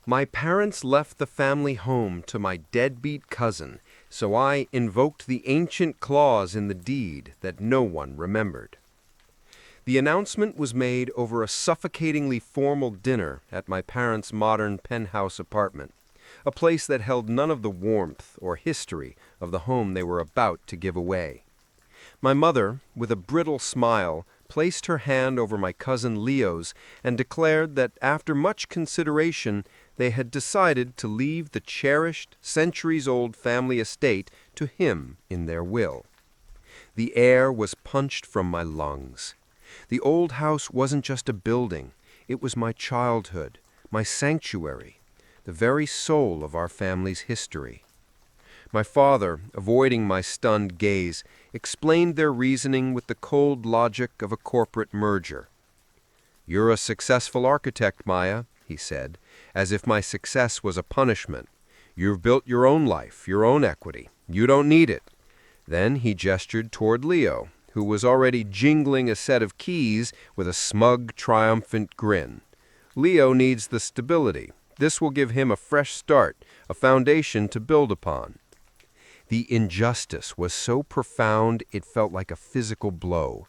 My parents left the family home to my deadbeat cousin, so I invoked the ancient clause in the deed that no one remembered. The announcement was made over a suffocatingly formal dinner at my parents' modern penthouse apartment, a place that held none of the warmth or history of the home they were about to give away. My mother, with a brittle smile, placed her hand over my cousin Leo's and declared that after much consideration they had decided to leave the cherished, centuries-old family estate to him in their will. The air was punched from my lungs. The old house wasn't just a building. It was my childhood, my sanctuary, the very soul of our family's history. My father, avoiding my stunned gaze, explained their reasoning with the cold logic of a corporate merger. "You're a successful architect, Maya," he said, as if my success was a punishment. "You've built your own life, your own equity. You don't need it." Then he gestured toward Leo, who was already jingling a set of keys with a smug, triumphant grin. "Leo needs the stability. This will give him a fresh start, a foundation to build upon." The injustice was so profound it felt like a physical blow.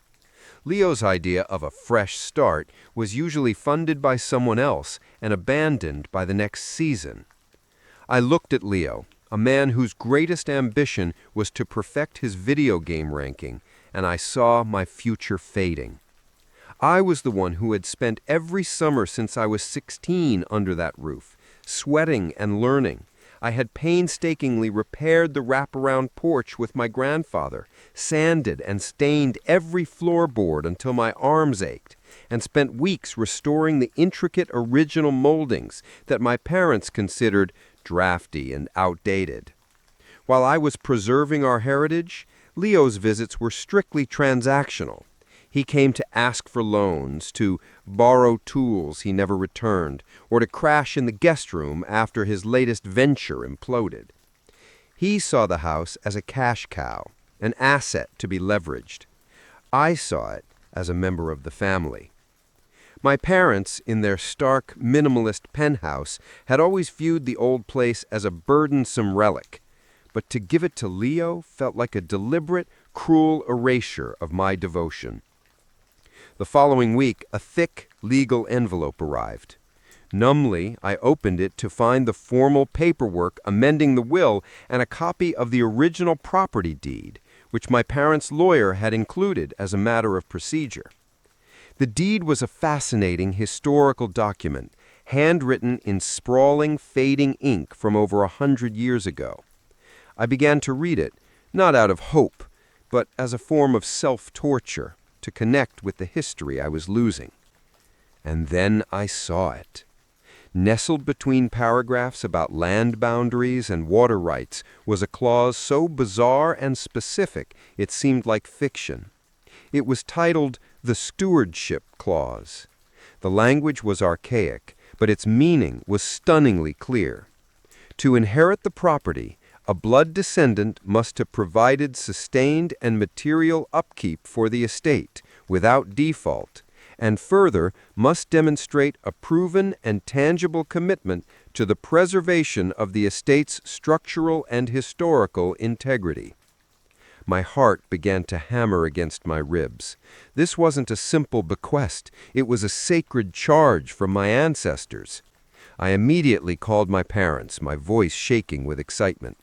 Leo's idea of a fresh start was usually funded by someone else and abandoned by the next season. I looked at Leo, a man whose greatest ambition was to perfect his video game ranking, and I saw my future fading. I was the one who had spent every summer since I was 16 under that roof, sweating and learning. I had painstakingly repaired the wraparound porch with my grandfather, sanded and stained every floorboard until my arms ached, and spent weeks restoring the intricate original moldings that my parents considered drafty and outdated. While I was preserving our heritage, Leo's visits were strictly transactional. He came to ask for loans, to borrow tools he never returned, or to crash in the guest room after his latest venture imploded. He saw the house as a cash cow, an asset to be leveraged. I saw it as a member of the family. My parents, in their stark, minimalist penthouse, had always viewed the old place as a burdensome relic, but to give it to Leo felt like a deliberate, cruel erasure of my devotion. The following week, a thick, legal envelope arrived. Numbly, I opened it to find the formal paperwork amending the will and a copy of the original property deed, which my parents' lawyer had included as a matter of procedure. The deed was a fascinating historical document, handwritten in sprawling, fading ink from over 100 years ago. I began to read it, not out of hope, but as a form of self-torture, to connect with the history I was losing. And then I saw it. Nestled between paragraphs about land boundaries and water rights was a clause so bizarre and specific it seemed like fiction. It was titled the Stewardship Clause. The language was archaic, but its meaning was stunningly clear. To inherit the property, a blood descendant must have provided sustained and material upkeep for the estate without default, and further must demonstrate a proven and tangible commitment to the preservation of the estate's structural and historical integrity. My heart began to hammer against my ribs. This wasn't a simple bequest. It was a sacred charge from my ancestors. I immediately called my parents, my voice shaking with excitement.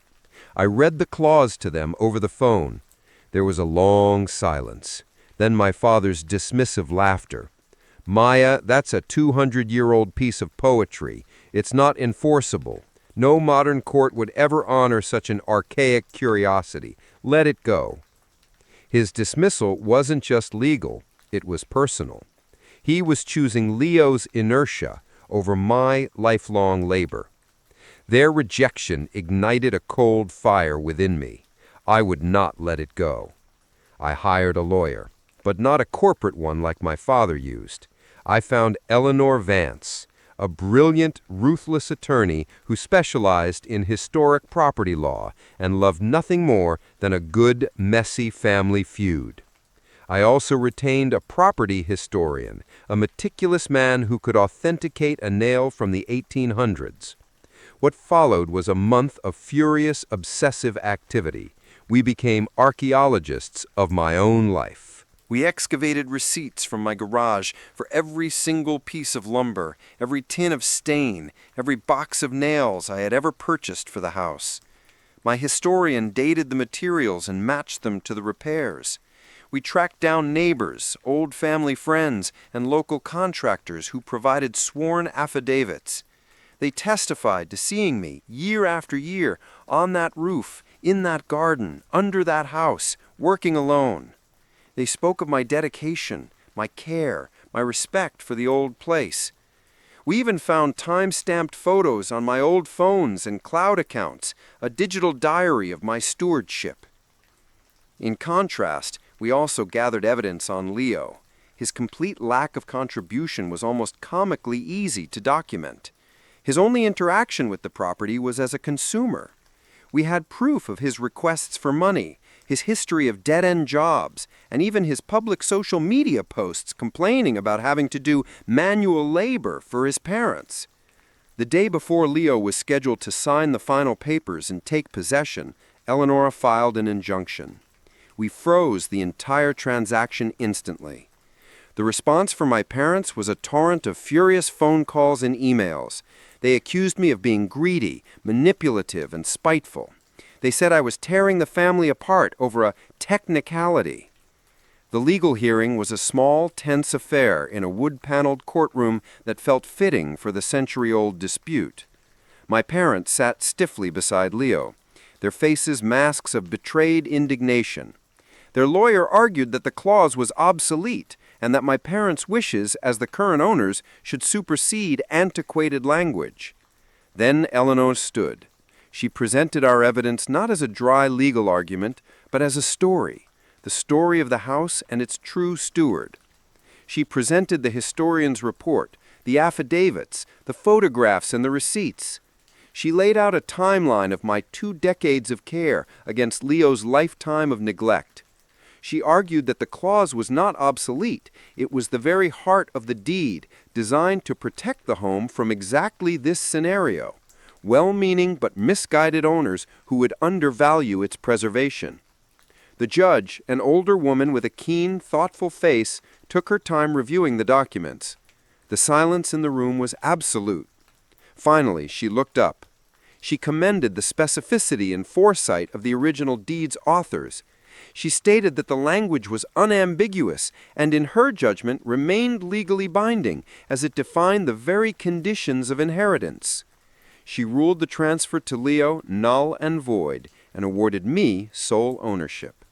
I read the clause to them over the phone. There was a long silence. Then my father's dismissive laughter. "Maya, that's a 200-year-old piece of poetry. It's not enforceable. No modern court would ever honor such an archaic curiosity. Let it go." His dismissal wasn't just legal, it was personal. He was choosing Leo's inertia over my lifelong labor. Their rejection ignited a cold fire within me. I would not let it go. I hired a lawyer, but not a corporate one like my father used. I found Eleanor Vance, a brilliant, ruthless attorney who specialized in historic property law and loved nothing more than a good, messy family feud. I also retained a property historian, a meticulous man who could authenticate a nail from the 1800s. What followed was a month of furious, obsessive activity. We became archaeologists of my own life. We excavated receipts from my garage for every single piece of lumber, every tin of stain, every box of nails I had ever purchased for the house. My historian dated the materials and matched them to the repairs. We tracked down neighbors, old family friends, and local contractors who provided sworn affidavits. They testified to seeing me year after year on that roof, in that garden, under that house, working alone. They spoke of my dedication, my care, my respect for the old place. We even found time-stamped photos on my old phones and cloud accounts, a digital diary of my stewardship. In contrast, we also gathered evidence on Leo. His complete lack of contribution was almost comically easy to document. His only interaction with the property was as a consumer. We had proof of his requests for money, his history of dead-end jobs, and even his public social media posts complaining about having to do manual labor for his parents. The day before Leo was scheduled to sign the final papers and take possession, Eleanor filed an injunction. We froze the entire transaction instantly. The response from my parents was a torrent of furious phone calls and emails. They accused me of being greedy, manipulative, and spiteful. They said I was tearing the family apart over a technicality. The legal hearing was a small, tense affair in a wood-paneled courtroom that felt fitting for the century-old dispute. My parents sat stiffly beside Leo, their faces masks of betrayed indignation. Their lawyer argued that the clause was obsolete and that my parents' wishes as the current owners should supersede antiquated language. Then Eleanor stood. She presented our evidence not as a dry legal argument, but as a story, the story of the house and its true steward. She presented the historian's report, the affidavits, the photographs, and the receipts. She laid out a timeline of my 2 decades of care against Leo's lifetime of neglect. She argued that the clause was not obsolete. It was the very heart of the deed, designed to protect the home from exactly this scenario, well-meaning but misguided owners who would undervalue its preservation. The judge, an older woman with a keen, thoughtful face, took her time reviewing the documents. The silence in the room was absolute. Finally, she looked up. She commended the specificity and foresight of the original deed's authors. She stated that the language was unambiguous and, in her judgment, remained legally binding, as it defined the very conditions of inheritance. She ruled the transfer to Leo null and void and awarded me sole ownership.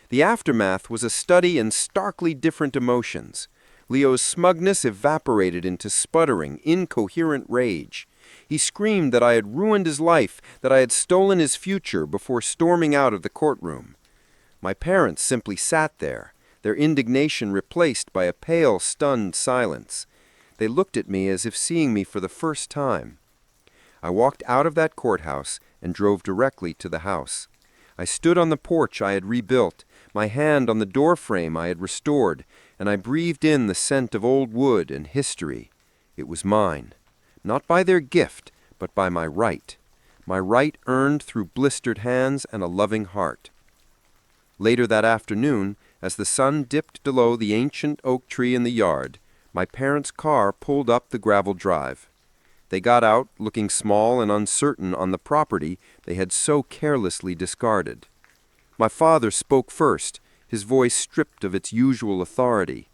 The aftermath was a study in starkly different emotions. Leo's smugness evaporated into sputtering, incoherent rage. He screamed that I had ruined his life, that I had stolen his future before storming out of the courtroom. My parents simply sat there, their indignation replaced by a pale, stunned silence. They looked at me as if seeing me for the first time. I walked out of that courthouse and drove directly to the house. I stood on the porch I had rebuilt, my hand on the doorframe I had restored, and I breathed in the scent of old wood and history. It was mine, not by their gift, but by my right earned through blistered hands and a loving heart. Later that afternoon, as the sun dipped below the ancient oak tree in the yard, my parents' car pulled up the gravel drive. They got out, looking small and uncertain on the property they had so carelessly discarded. My father spoke first, his voice stripped of its usual authority.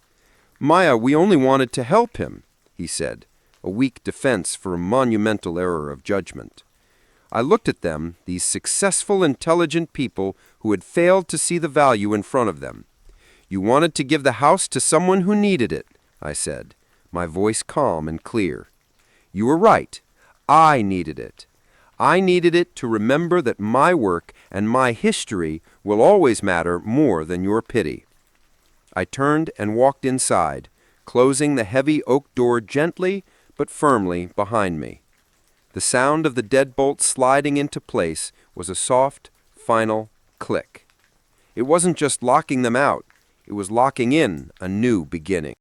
"Maya, we only wanted to help him," he said, a weak defense for a monumental error of judgment. I looked at them, these successful, intelligent people who had failed to see the value in front of them. "You wanted to give the house to someone who needed it," I said, my voice calm and clear. "You were right. I needed it. I needed it to remember that my work and my history will always matter more than your pity." I turned and walked inside, closing the heavy oak door gently but firmly behind me. The sound of the deadbolt sliding into place was a soft, final click. It wasn't just locking them out. It was locking in a new beginning.